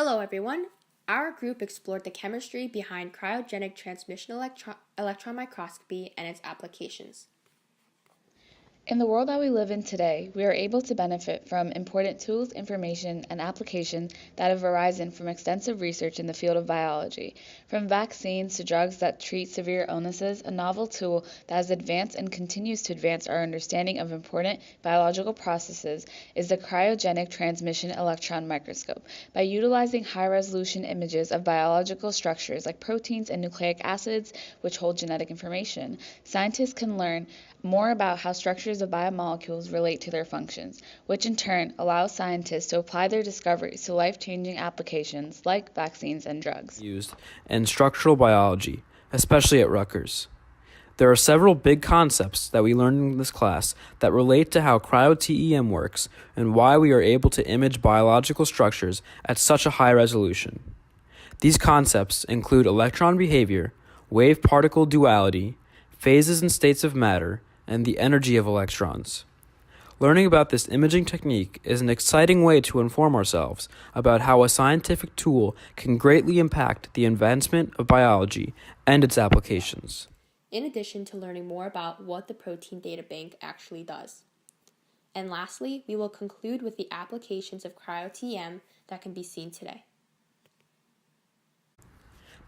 Hello everyone! Our group explored the chemistry behind cryogenic transmission electron microscopy and its applications. In the world that we live in today, we are able to benefit from important tools, information, and applications that have arisen from extensive research in the field of biology. From vaccines to drugs that treat severe illnesses, a novel tool that has advanced and continues to advance our understanding of important biological processes is the cryogenic transmission electron microscope. By utilizing high-resolution images of biological structures like proteins and nucleic acids, which hold genetic information, scientists can learn more about how structures of biomolecules relate to their functions, which in turn allows scientists to apply their discoveries to life-changing applications like vaccines and drugs. Used in structural biology, especially at Rutgers. There are several big concepts that we learned in this class that relate to how Cryo TEM works and why we are able to image biological structures at such a high resolution. These concepts include electron behavior, wave-particle duality, phases and states of matter, and the energy of electrons. Learning about this imaging technique is an exciting way to inform ourselves about how a scientific tool can greatly impact the advancement of biology and its applications. In addition to learning more about what the protein data bank actually does. And lastly, we will conclude with the applications of Cryo TEM that can be seen today.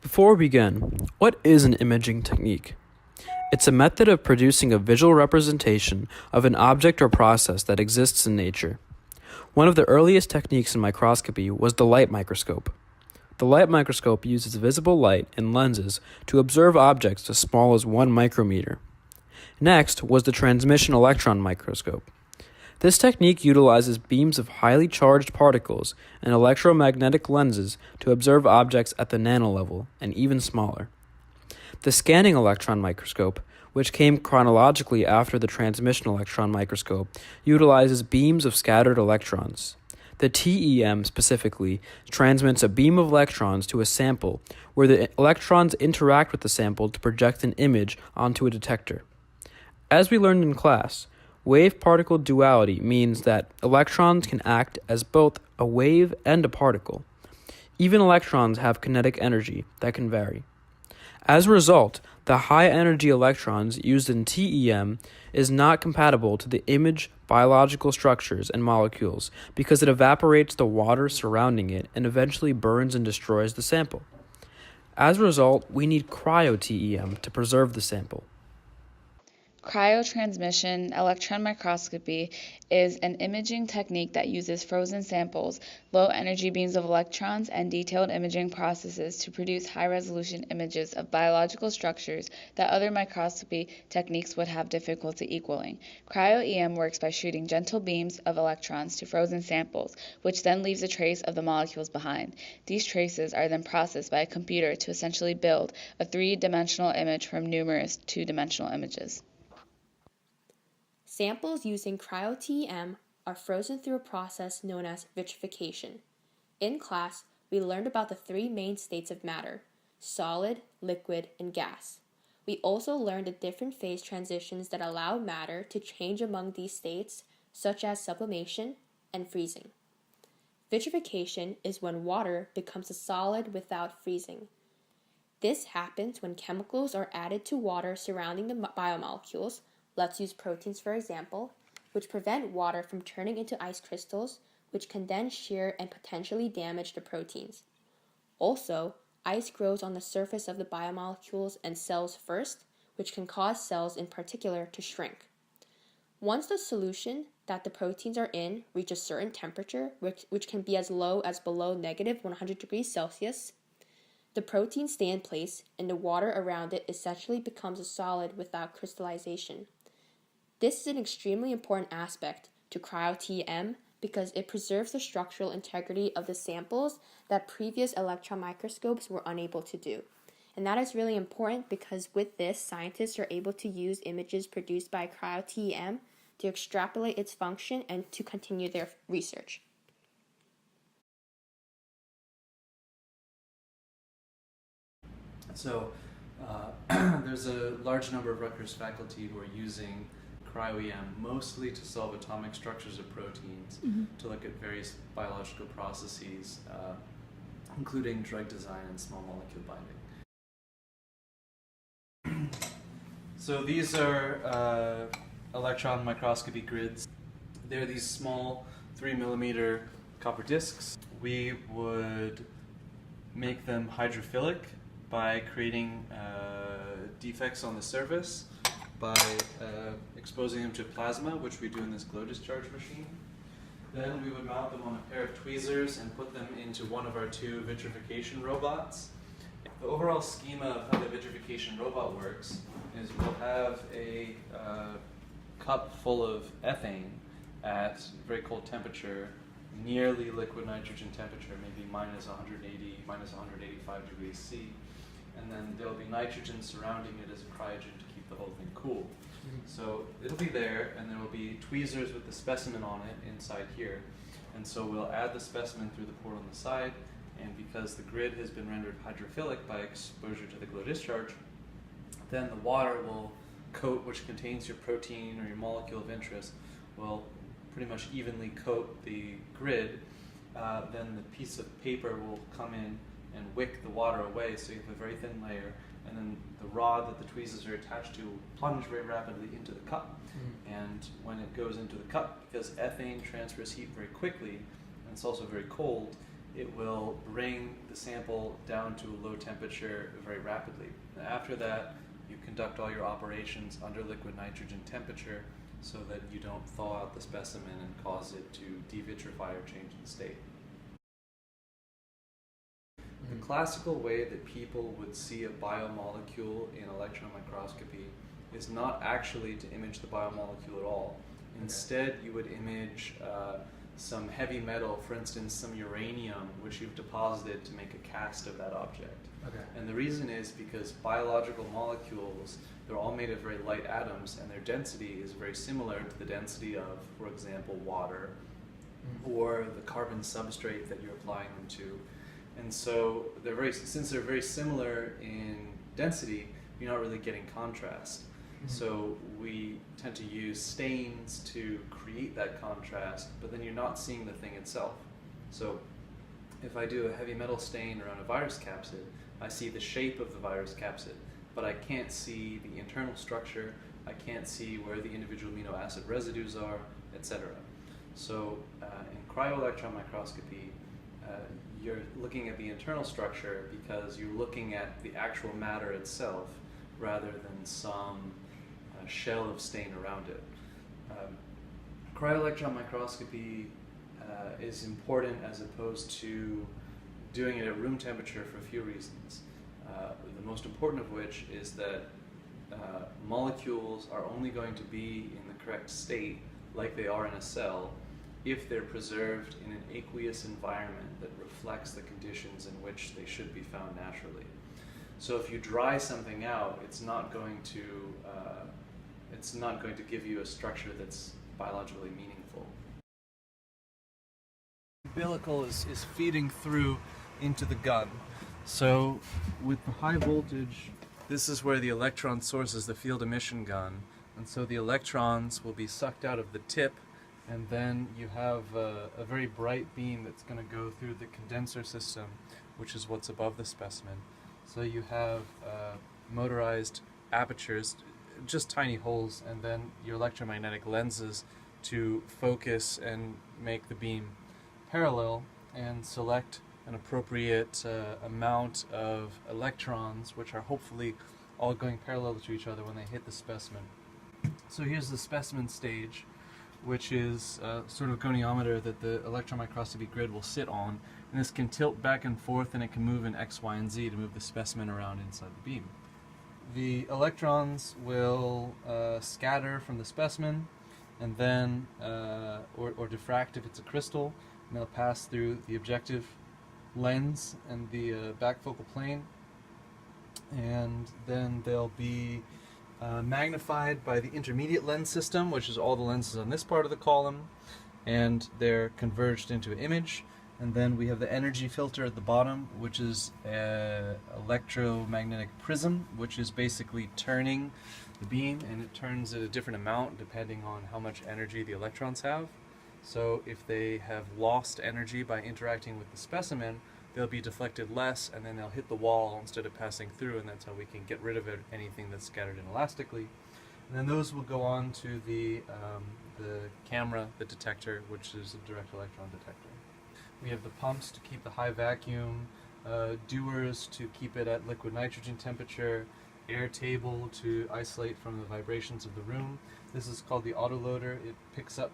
Before we begin, what is an imaging technique? It's a method of producing a visual representation of an object or process that exists in nature. One of the earliest techniques in microscopy was the light microscope. The light microscope uses visible light and lenses to observe objects as small as 1 micrometer. Next was the transmission electron microscope. This technique utilizes beams of highly charged particles and electromagnetic lenses to observe objects at the nanolevel and even smaller. The scanning electron microscope, which came chronologically after the transmission electron microscope, utilizes beams of scattered electrons. The TEM specifically transmits a beam of electrons to a sample where the electrons interact with the sample to project an image onto a detector. As we learned in class, wave-particle duality means that electrons can act as both a wave and a particle. Even electrons have kinetic energy that can vary. As a result, the high-energy electrons used in TEM is not compatible to the image biological structures and molecules because it evaporates the water surrounding it and eventually burns and destroys the sample. As a result, we need Cryo TEM to preserve the sample. Cryotransmission electron microscopy is an imaging technique that uses frozen samples, low-energy beams of electrons, and detailed imaging processes to produce high-resolution images of biological structures that other microscopy techniques would have difficulty equaling. CryoEM works by shooting gentle beams of electrons to frozen samples, which then leaves a trace of the molecules behind. These traces are then processed by a computer to essentially build a three-dimensional image from numerous two-dimensional images. Samples using Cryo TEM are frozen through a process known as vitrification. In class, we learned about the 3 main states of matter: solid, liquid, and gas. We also learned the different phase transitions that allow matter to change among these states, such as sublimation and freezing. Vitrification is when water becomes a solid without freezing. This happens when chemicals are added to water surrounding the biomolecules. Let's use proteins for example, which prevent water from turning into ice crystals, which can then shear and potentially damage the proteins. Also, ice grows on the surface of the biomolecules and cells first, which can cause cells in particular to shrink. Once the solution that the proteins are in reaches a certain temperature, which can be as low as below -100 degrees Celsius, the proteins stay in place and the water around it essentially becomes a solid without crystallization. This is an extremely important aspect to Cryo TEM because it preserves the structural integrity of the samples that previous electron microscopes were unable to do. And that is really important because with this, scientists are able to use images produced by Cryo TEM to extrapolate its function and to continue their research. So there's a large number of Rutgers faculty who are using CryoEM mostly to solve atomic structures of proteins, to look at various biological processes including drug design and small molecule binding. So these are electron microscopy grids. They're these small 3mm copper discs. We would make them hydrophilic by creating defects on the surface by exposing them to plasma, which we do in this glow discharge machine. Then we would mount them on a pair of tweezers and put them into one of our 2 vitrification robots. The overall schema of how the vitrification robot works is we'll have a cup full of ethane at very cold temperature, nearly liquid nitrogen temperature, maybe minus 180, minus 185 degrees C. And then there'll be nitrogen surrounding it as a cryogen to keep the whole thing cool. So it'll be there, and there will be tweezers with the specimen on it inside here. And so we'll add the specimen through the port on the side, and because the grid has been rendered hydrophilic by exposure to the glow discharge, then the water will coat, which contains your protein or your molecule of interest, will pretty much evenly coat the grid. Then the piece of paper will come in and wick the water away, so you have a very thin layer, and then the rod that the tweezers are attached to will plunge very rapidly into the cup. And when it goes into the cup, because ethane transfers heat very quickly, and it's also very cold, it will bring the sample down to a low temperature very rapidly. And after that, you conduct all your operations under liquid nitrogen temperature so that you don't thaw out the specimen and cause it to devitrify or change in state. The classical way that people would see a biomolecule in electron microscopy is not actually to image the biomolecule at all. Instead, you would image some heavy metal, for instance, some uranium, which you've deposited to make a cast of that object. And the reason is because biological molecules, they're all made of very light atoms, and their density is very similar to the density of, for example, water or the carbon substrate that you're applying them to. And so since they're very similar in density, you're not really getting contrast. So we tend to use stains to create that contrast, but then you're not seeing the thing itself. So if I do a heavy metal stain around a virus capsid, I see the shape of the virus capsid, but I can't see the internal structure, I can't see where the individual amino acid residues are, etc. So in cryo-electron microscopy, you're looking at the internal structure because you're looking at the actual matter itself rather than some shell of stain around it. Cryo-electron microscopy is important as opposed to doing it at room temperature for a few reasons. The most important of which is that molecules are only going to be in the correct state, like they are in a cell, if they're preserved in an aqueous environment that reflects the conditions in which they should be found naturally. So if you dry something out, it's not going to give you a structure that's biologically meaningful. The umbilical is feeding through into the gun. So with the high voltage, this is where the electron source is the field emission gun, and so the electrons will be sucked out of the tip, and then you have a very bright beam that's going to go through the condenser system, which is what's above the specimen. So you have motorized apertures, just tiny holes, and then your electromagnetic lenses to focus and make the beam parallel and select an appropriate amount of electrons, which are hopefully all going parallel to each other when they hit the specimen. So here's the specimen stage, which is a sort of goniometer that the electron microscopy grid will sit on, and this can tilt back and forth, and it can move in X, Y, and Z to move the specimen around inside the beam. The electrons will scatter from the specimen, and then, or diffract if it's a crystal, and they'll pass through the objective lens and the back focal plane, and then they'll be magnified by the intermediate lens system, which is all the lenses on this part of the column, and they're converged into an image. And then we have the energy filter at the bottom, which is an electromagnetic prism, which is basically turning the beam, and it turns at a different amount depending on how much energy the electrons have. So if they have lost energy by interacting with the specimen, they'll be deflected less, and then they'll hit the wall instead of passing through, and that's how we can get rid of anything that's scattered inelastically. And then those will go on to the camera, the detector, which is a direct electron detector. We have the pumps to keep the high vacuum, dewars to keep it at liquid nitrogen temperature, air table to isolate from the vibrations of the room. This is called the autoloader. It picks up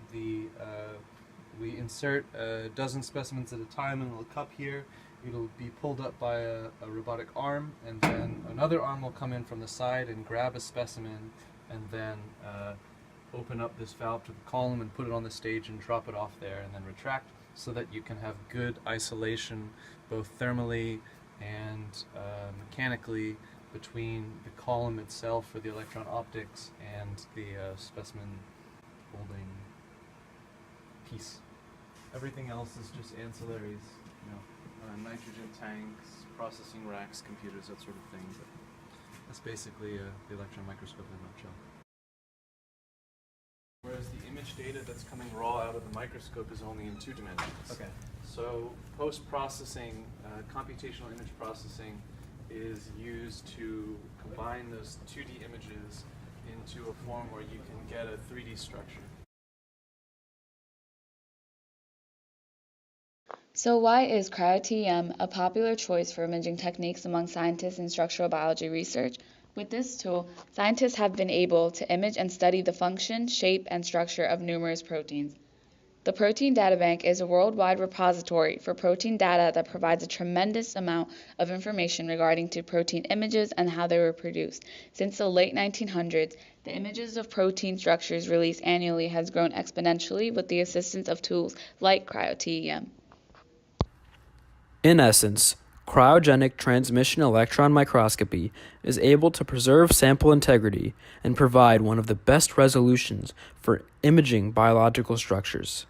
we insert a dozen specimens at a time in a little cup here. It'll be pulled up by a robotic arm, and then another arm will come in from the side and grab a specimen, and then open up this valve to the column and put it on the stage and drop it off there, and then retract, so that you can have good isolation both thermally and mechanically between the column itself for the electron optics and the specimen holding piece. Everything else is just ancillaries, nitrogen tanks, processing racks, computers, that sort of thing. But that's basically the electron microscope in a nutshell. Whereas the image data that's coming raw out of the microscope is only in 2 dimensions. Okay. So post-processing, computational image processing is used to combine those 2D images into a form where you can get a 3D structure. So why is Cryo TEM a popular choice for imaging techniques among scientists in structural biology research? With this tool, scientists have been able to image and study the function, shape, and structure of numerous proteins. The Protein Data Bank is a worldwide repository for protein data that provides a tremendous amount of information regarding to protein images and how they were produced. Since the late 1900s, the images of protein structures released annually has grown exponentially with the assistance of tools like Cryo TEM. In essence, cryogenic transmission electron microscopy is able to preserve sample integrity and provide one of the best resolutions for imaging biological structures.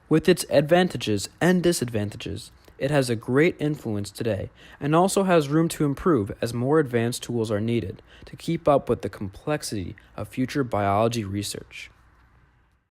With its advantages and disadvantages, it has a great influence today and also has room to improve as more advanced tools are needed to keep up with the complexity of future biology research.